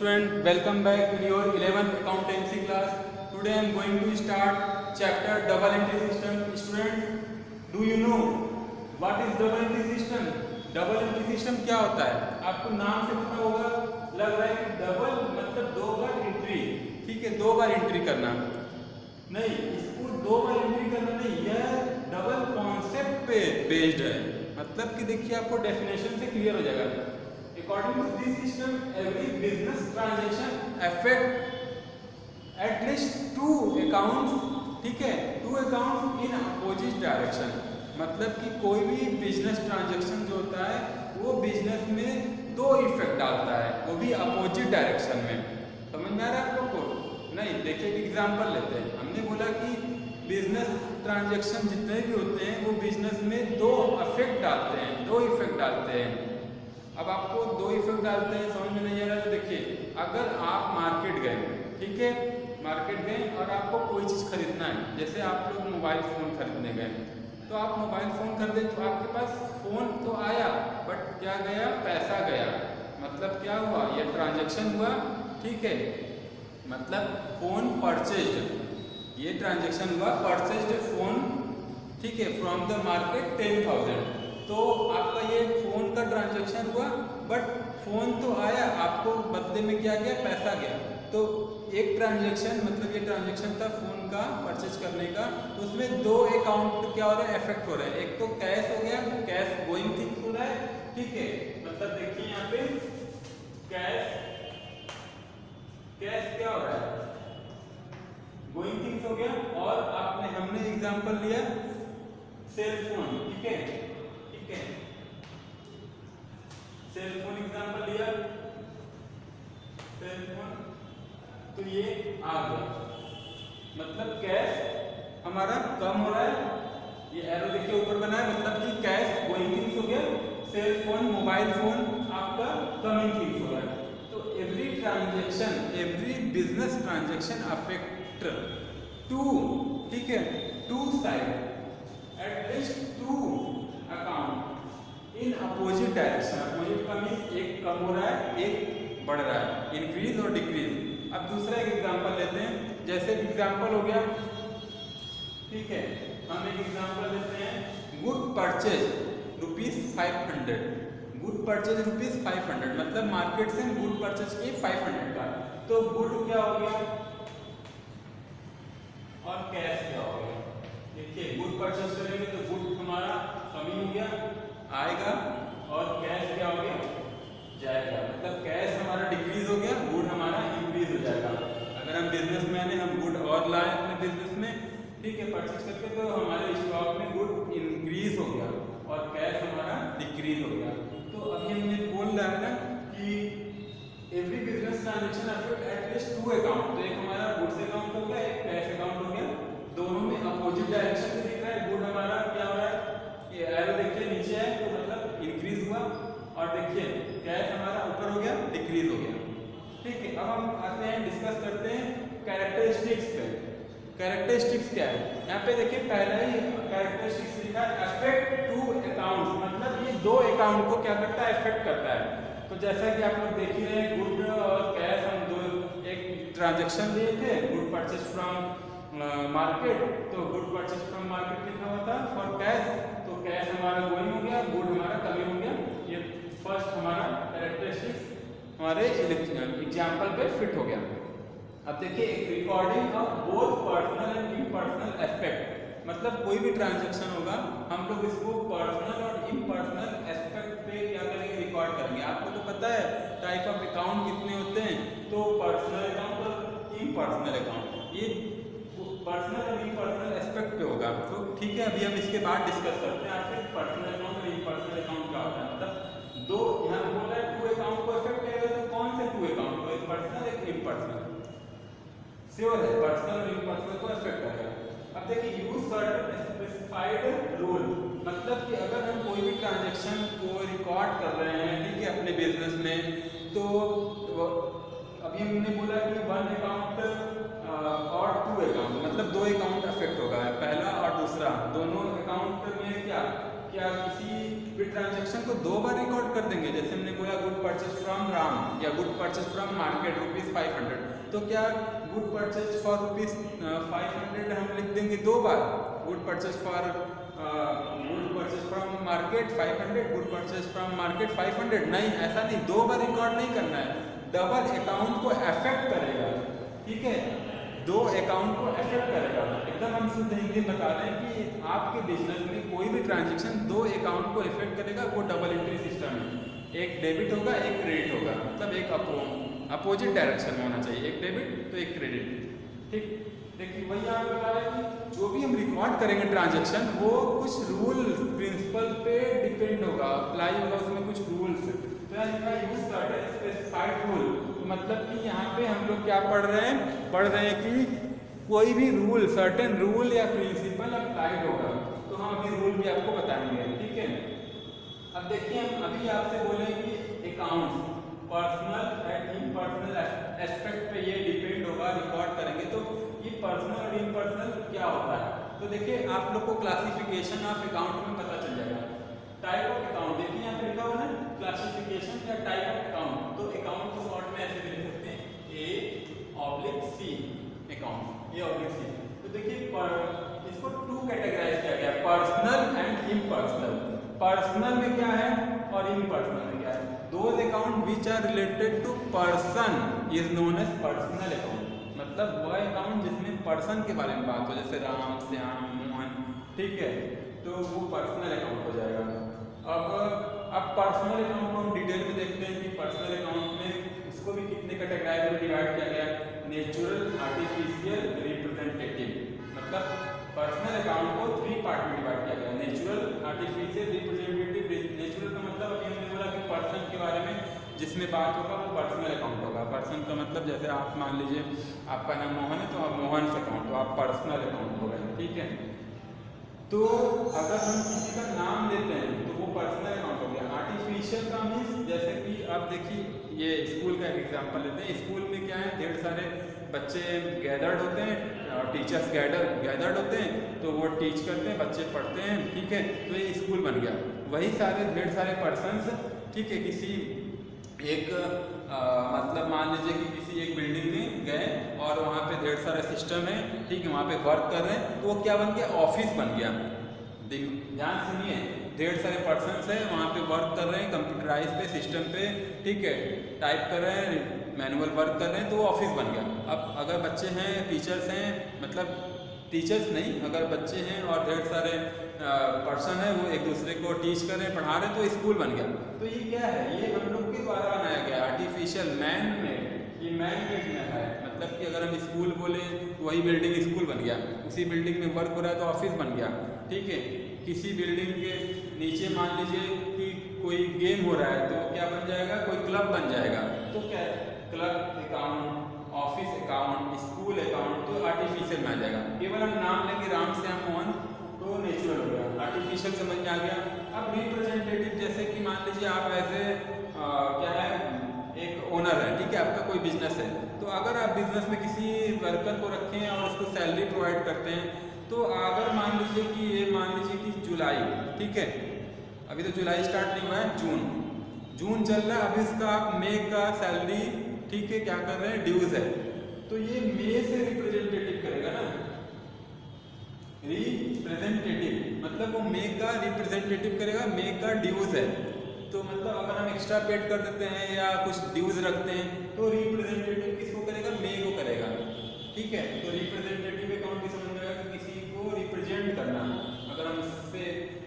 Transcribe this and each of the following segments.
Student, welcome back in your 11th accountancy class. Today I am going to start chapter double entry system. Student, do you know what is double entry system? Double entry system क्या होता है? आपको नाम से पता होगा, लग रहा है कि डबल मतलब दो बार एंट्री, ठीक है, दो बार एंट्री करना नहीं, इसको दो बार एंट्री करना नहीं, यह डबल कॉन्सेप्ट पे बेस्ड है। मतलब कि देखिए आपको डेफिनेशन से क्लियर हो जाएगा। According to this system, every business transaction affect at least two accounts, ठीक है, two accounts in opposite direction। मतलब कि कोई भी बिजनेस ट्रांजैक्शन जो होता है वो बिजनेस में दो इफेक्ट डालता है, वो भी अपोजिट डायरेक्शन में। समझ में आ रहा है आप लोग को? नहीं, देखिए एक एग्जांपल लेते हैं। हमने बोला कि बिजनेस ट्रांजैक्शन जितने भी होते हैं वो बिजनेस में दो इफेक्ट डालते हैं, दो इफेक्ट डालते हैं। अब आपको दो इफेक्ट डालते हैं, समझ में नहीं आ रहा है तो देखिए, अगर आप मार्केट गए, ठीक है, मार्केट गए और आपको कोई चीज़ खरीदना है, जैसे आप लोग मोबाइल फ़ोन खरीदने गए, तो आप मोबाइल फ़ोन खरीदे तो आपके पास फ़ोन तो आया, बट क्या गया? पैसा गया। मतलब क्या हुआ? ये ट्रांजैक्शन हुआ, ठीक है, मतलब फ़ोन परचेज्ड, ये ट्रांजैक्शन हुआ, परचेज्ड फ़ोन, ठीक है, फ्रॉम द मार्केट 10,000। तो आपका ये फ़ोन का ट्रांजैक्शन हुआ, बट फ़ोन तो आया, आपको बदले में क्या गया? पैसा गया। तो एक ट्रांजैक्शन, मतलब ये ट्रांजैक्शन था फ़ोन का परचेज करने का, तो उसमें दो अकाउंट क्या हो रहा है? इफेक्ट हो रहा है। एक तो कैश हो गया, कैश गोइंग थिंग्स हो रहा है, ठीक है, मतलब देखिए यहाँ पे कैश, कैश क्या हो रहा है? गोइंग थिंग्स हो गया। और हमने एग्जांपल लिया सेल फोन, ठीक है, ठीक है, सेल फोन एग्जांपल लिया, सेल फोन, तो ये आ गया, मतलब कैश हमारा कम हो रहा है, ये एरो देखिए ऊपर बना है, मतलब कि कैश गोइंग थिंग्स हो गया, सेल फोन मोबाइल फोन आपका कमिंग थिंग्स हो रहा है। तो every transaction, every business transaction affect two, ठीक है, two side, at least two account in opposite direction. Opposite का मीन्स एक कम हो रहा है, एक बढ़ रहा है, इंक्रीज और डिक्रीज। अब दूसरा एक एग्जांपल लेते हैं, जैसे एग्जांपल हो गया, ठीक है, हम एक एग्जांपल लेते हैं, गुड परचेज ₹500, गुड परचेज ₹500, मतलब मार्केट से हम गुड परचेज किए 500 का, तो गुड क्या हो गया और कैश क्या हो गया? देखिए गुड परचेज करेंगे तो गुड हमारा कमी हो गया, आएगा, और कैश क्या हो गया? जाएगा। मतलब कैश हमारा डिक्रीज हो गया, गुड हमारा इंक्रीज हो जाएगा। अगर हम बिजनेसमैन हैं, हम गुड और लाए अपने बिजनेस में, ठीक है, परचेज करके, तो हमारे स्टॉक में गुड इंक्रीज हो गया और कैश हमारा डिक्रीज हो गया। तो अभी हमने बोल रहा है ना कि every business transaction affect at least two account. तो एक हमारा गुड्स अकाउंट हो गया, एक कैश अकाउंट हो गया, दोनों में अपोजिट डायरेक्शन में दिख रहा है। गुड हमारा क्या हो रहा है? ये एरो देखिए नीचे है, तो मतलब इंक्रीज हुआ, और देखिए कैश हमारा ऊपर हो गया, डिक्रीज हो गया, ठीक है। अब हम आते हैं, डिस्कस करते हैं कैरेक्टरिस्टिक्स पे। कैरेक्टरिस्टिक्स क्या है? यहाँ पे देखिए पहला ही कैरेक्टरिस्टिक्स लिखा है, अफेक्ट टू अकाउंट्स, मतलब ये दो अकाउंट को क्या करता है? इफेक्ट करता है। तो जैसा कि आप लोग देख ही रहे हैं, गुड और कैश, हम दो एक ट्रांजैक्शन लिए थे, गुड परचेज फ्रॉम मार्केट, तो गुड परचेज फ्रॉम मार्केट लिखा हुआ था फॉर कैश, तो कैश हमारा गोइंग हो गया, गुड हमारा कमी हो गया। ये फर्स्ट हमारा कैरेक्टरिस्टिक्स हमारे एग्जाम्पल पे फिट हो गया। अब देखिए एक recording of both personal and impersonal aspect, मतलब कोई भी ट्रांजैक्शन होगा, हम लोग इसको पर्सनल और इम्पर्सनल एस्पेक्ट पे क्या करेंगे? रिकॉर्ड करेंगे। आपको तो पता है टाइप ऑफ अकाउंट कितने होते हैं, तो पर्सनल अकाउंट और इम्पर्सनल अकाउंट, ये पर्सनल और इम्पर्सनल एस्पेक्ट पे होगा। तो ठीक है, अभी हम इसके बाद डिस्कस करते हैं आपसे पर्सनल अकाउंट और इम्पर्सनल अकाउंट क्या होता है। मतलब दो, यहाँ बोल रहा है टू अकाउंट को इफेक्ट करेगा, तो कौन से टू अकाउंट को? एक पर्सनल, एक इम्पर्सनल, श्योर है, पर्सनल और इम्पर्सनल को इफेक्ट करेगा। अब देखिए यूज सर्टेन स्पेसिफाइड रूल, मतलब कि अगर हम कोई भी ट्रांजैक्शन को रिकॉर्ड कर रहे हैं, ठीक है, अपने बिजनेस में, तो अभी हमने बोला कि वन अकाउंट और टू अकाउंट, मतलब दो अकाउंट अफेक्ट होगा, पहला और दूसरा, दोनों अकाउंट में क्या क्या किसी भी ट्रांजैक्शन ट्रांजेक्शन को 2 बार रिकॉर्ड कर देंगे, जैसे हमने बोला गुड परचेज फ्रॉम राम या गुड परचेज फ्रॉम मार्केट ₹500, तो क्या गुड परचेज फॉर ₹500 हम लिख देंगे 2 बार, good purchase from market 500, good purchase from market 500? नहीं, ऐसा नहीं, 2 बार रिकॉर्ड नहीं करना है, डबल अकाउंट को अफेक्ट करेगा, ठीक है, 2 अकाउंट को अफेक्ट करेगा। एकदम हम शुद्ध हिंदी में बता रहे हैं कि आपके बिजनेस में कोई भी ट्रांजेक्शन 2 अकाउंट को इफेक्ट करेगा, वो डबल एंट्री सिस्टम है, एक डेबिट होगा एक क्रेडिट होगा, मतलब एक अपोजिट डायरेक्शन में होना चाहिए, एक डेबिट तो एक क्रेडिट, ठीक। देखिए वही आप बता रहे हैं कि जो भी हम रिकॉर्ड करेंगे ट्रांजेक्शन, वो कुछ रूल प्रिंसिपल पे डिपेंड होगा, अप्लाई होगा, उसमें कुछ रूल्स, तो यूज सर्टेन स्पेसिफाइड रूल, मतलब कि यहाँ पे हम लोग क्या पढ़ रहे हैं कि कोई भी रूल, सर्टेन रूल या प्रिंसिपल अप्लाइड होगा, तो हम अभी रूल भी आपको बताएंगे, ठीक है। अब देखिए हम अभी आपसे बोले कि account personal and impersonal aspect पे ये डिपेंड होगा, रिकॉर्ड करेंगे तो ये पर्सनल और इम्पर्सनल क्या होता है। तो देखिए आप लोग को क्लासिफिकेशन ऑफ अकाउंट में पता चल जाएगा। टाइप ऑफ अकाउंट, देखिए यहाँ पे लिखा हुआ है क्लासिफिकेशन या टाइप ऑफ अकाउंट, तो अकाउंट को शॉर्ट में ऐसे भी लिख सकते हैं A/C अकाउंट, A/C। तो देखिए इसको 2 कैटेगराइज किया गया, पर्सनल एंड इम्पर्सनल। पर्सनल में क्या है और इम्पर्सनल में क्या है? Those account which are related to person is known as personal account, मतलब वह अकाउंट जिसमें पर्सन के बारे में बात हो, जैसे राम, श्याम, मोहन, ठीक है, तो वो पर्सनल अकाउंट हो जाएगा। अब पर्सनल अकाउंट को हम डिटेल में देखते हैं कि पर्सनल अकाउंट में इसको भी कितने कैटेगराइज में डिवाइड किया गया, नेचुरल, आर्टिफिशियल, रिप्रेजेंटेटिव, मतलब पर्सनल अकाउंट को 3 पार्ट में डिवाइड किया गया, नेचुरल, आर्टिफिशियल, रिप्रेजेंटेटिव। नेचुरल का मतलब अभी हमने बोला कि पर्सन के बारे में जिसमें बात होगा वो पर्सनल अकाउंट होगा। पर्सन का मतलब जैसे आप मान लीजिए आपका नाम मोहन है तो आप मोहन से अकाउंट, तो आप पर्सनल अकाउंट हो गए, ठीक है। तो अगर हम किसी का नाम लेते हैं तो वो पर्सनल अकाउंट हो गया। आर्टिफिशियल का मीन्स जैसे कि आप देखिए ये स्कूल का एक एग्जांपल लेते हैं, स्कूल में क्या है, ढेर सारे बच्चे गैदर्ड होते हैं, टीचर्स गैदर्ड होते हैं, तो वो टीच करते हैं, बच्चे पढ़ते हैं, ठीक है, तो ये स्कूल बन गया। वही सारे ढेर सारे पर्सन्स, ठीक है, किसी एक मतलब मान लीजिए कि किसी एक बिल्डिंग में गए और वहाँ पे ढेर सारा सिस्टम है, ठीक है, वहाँ पे वर्क कर रहे हैं, तो वो क्या बन गया, ऑफिस बन गया। ध्यान सुनिए, ढेर सारे पर्सन्स हैं वहाँ पे वर्क कर रहे हैं, कंप्यूटराइज पे सिस्टम पे, ठीक है, टाइप कर रहे हैं, मैनुअल वर्क कर रहे हैं, तो वो ऑफिस बन गया। अब अगर बच्चे हैं, टीचर्स हैं, मतलब टीचर्स नहीं, अगर बच्चे हैं और ढेर सारे पर्सन है वो एक दूसरे को टीच कर रहे हैं, पढ़ा रहे हैं, तो स्कूल बन गया। तो ये क्या है, ये हम लोग के द्वारा बनाया गया आर्टिफिशियल, मैन मेड, ये मैन मेड में है, मतलब कि अगर हम स्कूल बोले तो वही बिल्डिंग स्कूल बन गया, उसी बिल्डिंग में वर्क हो रहा है तो ऑफिस बन गया, ठीक है। किसी बिल्डिंग के नीचे मान लीजिए कि कोई गेम हो रहा है तो क्या बन जाएगा, कोई क्लब बन जाएगा, तो क्या club account, office account, school account, तो आर्टिफिशियल में आ जाएगा। केवल हम नाम लेंगे राम, श्याम, मोहन, तो नेचुरल हो गया, आर्टिफिशियल समझ में आ गया। अब रिप्रेजेंटेटिव, जैसे कि मान लीजिए आप ऐसे क्या है, एक ओनर है, ठीक है, आपका कोई बिजनेस है, तो अगर आप बिजनेस में किसी वर्कर को रखें और उसको सैलरी प्रोवाइड करते हैं, तो अगर मान लीजिए कि जुलाई, ठीक है, अभी तो जुलाई स्टार्ट नहीं हुआ है, जून चल रहा है, अभी इसका आप मई का सैलरी, ठीक है, क्या कर रहे हैं, ड्यूज है, तो ये मई से रिप्रेजेंटेटिव करेगा ना, रिप्रेजेंटेटिव, मतलब वो मई का रिप्रेजेंटेटिव करेगा, मई का ड्यूज है, तो मतलब अगर हम एक्स्ट्रा पेड कर देते हैं या कुछ ड्यूज रखते हैं तो रिप्रेजेंटेटिव किसको करेगा, मई को करेगा, ठीक है। तो रिप्रेजेंटेटिव अकाउंट की समझ में आएगा कि किसी को रिप्रेजेंट करना, अगर हम उससे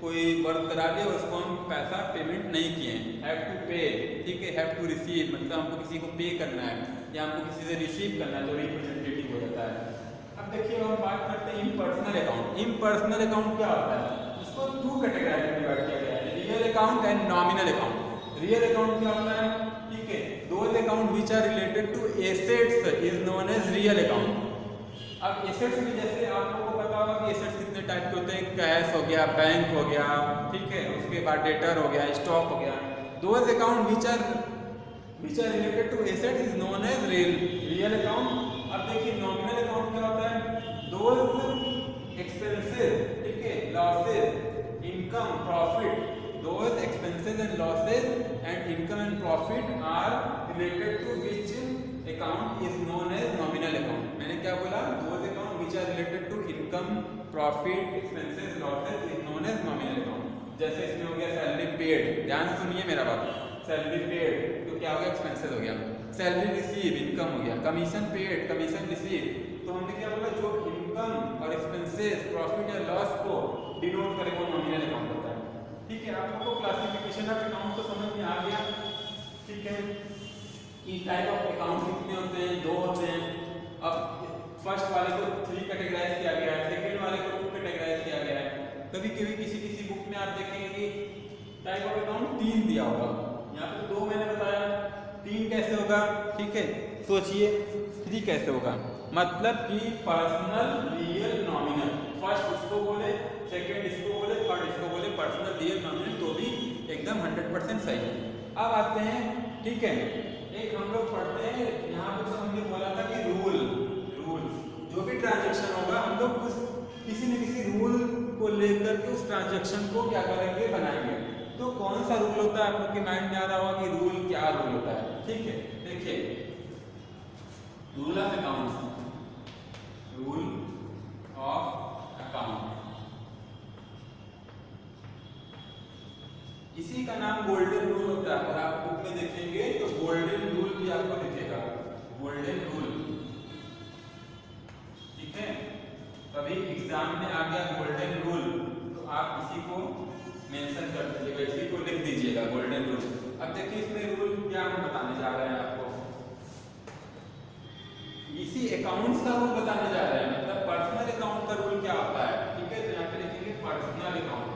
कोई वर्क करा दिया और उसको हम पैसा पेमेंट नहीं किए, हैव टू पे, ठीक है, हैव टू रिसीव, मतलब हमको किसी को पे करना है या हमको किसी से रिसीव करना है, तो रिप्रेजेंटेटिव हो जाता है। अब देखिए हम बात करते हैं इम्पर्सनल अकाउंट। इम्पर्सनल अकाउंट क्या होता है, इसको 2 कैटेगरी में डिवाइड किया गया है, real account and nominal account. Real account क्या होता है, ठीक है, those account which are related to assets is known as real account. अब एसेट्स में जैसे आप लोगों को पता होगा कि एसेट्स कितने टाइप के होते हैं, कैश हो गया, बैंक हो गया, ठीक है, उसके बाद डेटर हो गया, स्टॉक हो गया। Those account which are related to assets is known as real account. अब देखिए नॉमिनल अकाउंट क्या होता है, दोज एक्सपेंसेस, ठीक है, losses, income, profit, those expenses and losses and income and profit are related to which account is known as nominal account. मैंने क्या बोला? those account which are related to income, profit, expenses, losses is known as nominal account. जैसे इसमें हो गया salary paid, ध्यान सुनिए मेरा बात, सैलरी पेड तो क्या हो गया? एक्सपेंसेस हो गया। सैलरी रिसीव, इनकम हो गया। कमीशन पेड, कमीशन रिसीव, तो हमने क्या बोला? जो इनकम और एक्सपेंसेस, प्रॉफिट या लॉस को डिनोट करे वो नॉमिनल अकाउंट होता है। ठीक है, आपको क्लासिफिकेशन ऑफ अकाउंट तो समझ में आ गया। ठीक है, कि टाइप ऑफ अकाउंट कितने होते हैं? 2 होते हैं। अब फर्स्ट वाले को 3 कैटेगराइज किया गया है, सेकंड वाले को 2 कैटेगराइज किया गया है। कभी कभी किसी बुक में आप देखेंगे कि टाइप ऑफ अकाउंट 3 दिया होगा, यहाँ पे 2 मैंने बताया। 3 कैसे होगा? ठीक है, सोचिए 3 कैसे होगा? मतलब कि पर्सनल, रियल, नॉमिनल। फर्स्ट इसको बोले, सेकंड इसको बोले, थर्ड इसको बोले, पर्सनल, रियल, नॉमिनल, तो भी एकदम 100% सही है। अब आते हैं, ठीक है, एक हम लोग पढ़ते हैं यहाँ पे जो हमने बोला था कि रूल जो भी ट्रांजेक्शन होगा हम लोग किसी न किसी रूल को लेकर के उस ट्रांजेक्शन को क्या करेंगे? बनाएंगे। तो कौन सा रूल होता है? आप लोग के माइंड में आ रहा होगा कि रूल क्या रूल होता है। ठीक है, देखिए rule of account, rule of account, इसी का नाम गोल्डन रूल होता है। अगर आप बुक में देखेंगे तो गोल्डन रूल भी आपको दिखेगा, गोल्डन रूल। ठीक है, कभी एग्जाम में आ गया गोल्डन रूल तो आप इसी को मेंशन कर दीजिएगा, इसी को लिख दीजिएगा, गोल्डन रूल। अब देखिए इसमें रूल क्या हम बताने जा रहे हैं आपको, इसी अकाउंट्स का रूल बताने जा रहे हैं। मतलब पर्सनल अकाउंट का रूल क्या होता है? ठीक है, तो यहाँ पे लिखेंगे पर्सनल अकाउंट।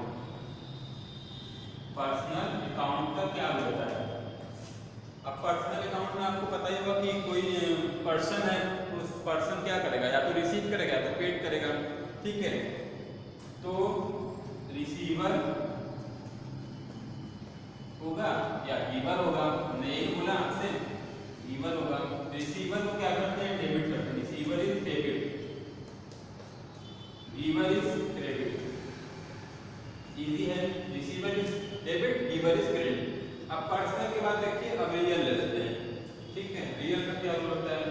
पर्सनल अकाउंट का क्या रूल होता है? अब पर्सनल अकाउंट में आपको पता ही होगा कि कोई पर्सन है, उस पर्सन क्या करेगा? या तो रिसीव करेगा या तो पेड करेगा। ठीक है, तो रिसीवर होगा या गिवर होगा? नहीं बोला आपसे, गिवर होगा। रिसीवर को क्या करते हैं? डेबिट करते हैं। Receiver is debit, giver is credit. Easy है, receiver is debit, giver is credit. अब पर्सनल के बाद देखिए अब रियल ले लेते हैं। ठीक है, रियल का क्या रूल होता है?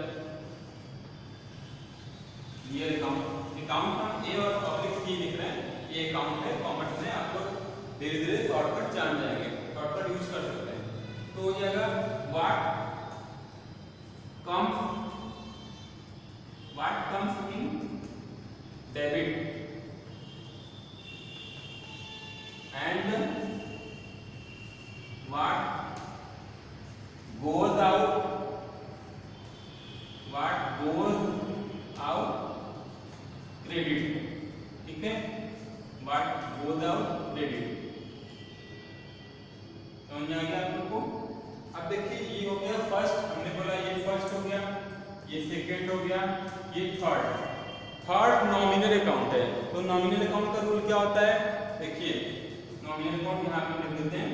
रियल अकाउंट, अकाउंट हम ए और पब्लिक सी लिख रहे हैं, ये अकाउंट है, कॉमर्स में आप लोग धीरे धीरे शॉर्टकट जान जाएंगे, शॉर्टकट यूज कर सकते हैं। तो हो जाएगा what comes in debit and what goes out credit. ठीक है, व्हाट गोज आउट क्रेडिट। समझ में आ गया आप लोग को? अब देखिए ये हो गया फर्स्ट, हमने बोला ये फर्स्ट हो गया, ये सेकंड हो गया, ये थर्ड नॉमिनल अकाउंट है। तो नॉमिनल अकाउंट का रूल क्या होता है? देखिए नॉमिनल अकाउंट यहाँ पे लिख देते हैं,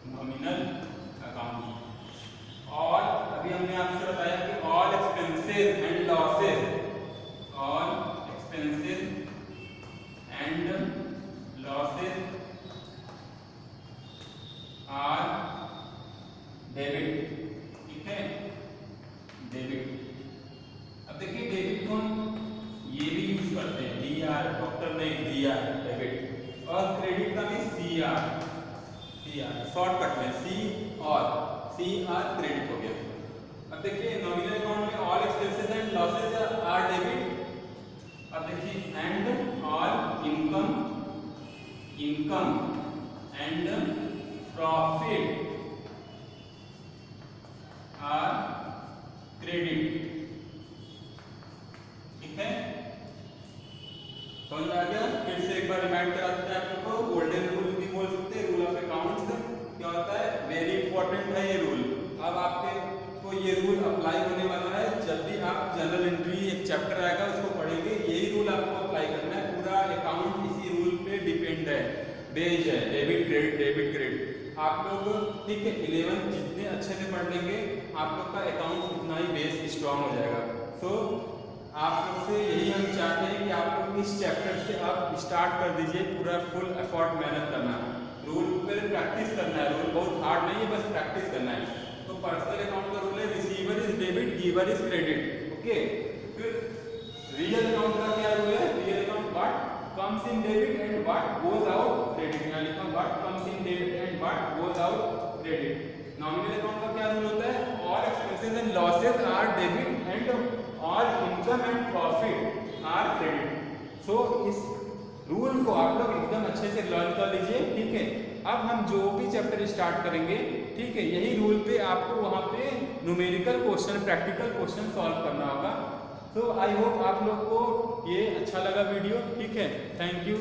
नॉमिनल अकाउंट। और अभी हमने आपसे बताया कि all expenses and losses, all expenses and losses are debit. ठीक है, डेबिट। अब देखिए डेबिट को हम ये भी यूज करते हैं, डीआर, डॉक्टर ने दिया डेबिट, और क्रेडिट का भी सीआर, शॉर्टकट में सीआर क्रेडिट हो गया। अब देखिए नॉमिनल अकाउंट में all expenses and losses are debit. अब देखिए and all income and profit are credit. ठीक है, समझ आ गया? फिर से एक बार रिमाइंड करा देते हैं आप लोग को, गोल्डन रूल भी बोल सकते हैं, रूल ऑफ अकाउंट्स क्या होता है? वेरी इंपॉर्टेंट है ये रूल। अब आपके को ये रूल अप्लाई होने वाला है जब भी आप जनरल एंट्री एक चैप्टर आएगा उसको पढ़ेंगे, यही रूल आपको अप्लाई करना है। पूरा अकाउंट इसी रूल पे डिपेंड है, बेस्ड है, डेबिट क्रेडिट। आप लोग ठीक है 11 जितने अच्छे से पढ़ लेंगे आप लोग का अकाउंट उतना ही बेस स्ट्रांग हो जाएगा। सो आप लोग से यही हम चाहते हैं कि आप लोग इस चैप्टर से आप स्टार्ट कर दीजिए, पूरा फुल एफर्ट मेहनत करना है, रूल पे प्रैक्टिस करना है। रूल बहुत हार्ड नहीं है, बस प्रैक्टिस करना है। तो पर्सनल अकाउंट का रूल है receiver is debit, giver is credit. Okay, फिर रियल अकाउंट का क्या रूल है? Real account what comes in debit and what goes out credit. यहाँ लिखा what comes in debit and what goes out credit. Nominal account का क्या rule होता है? All expenses and losses are debit and all income and profit are credit. So इस rule को आप लोग एकदम अच्छे से लर्न कर लीजिए, ठीक है। अब हम जो भी चैप्टर स्टार्ट करेंगे, ठीक है, यही रूल पे आपको वहाँ पे numerical question, practical question solve करना होगा। तो आई होप आप लोग को ये अच्छा लगा वीडियो, ठीक है। Thank you.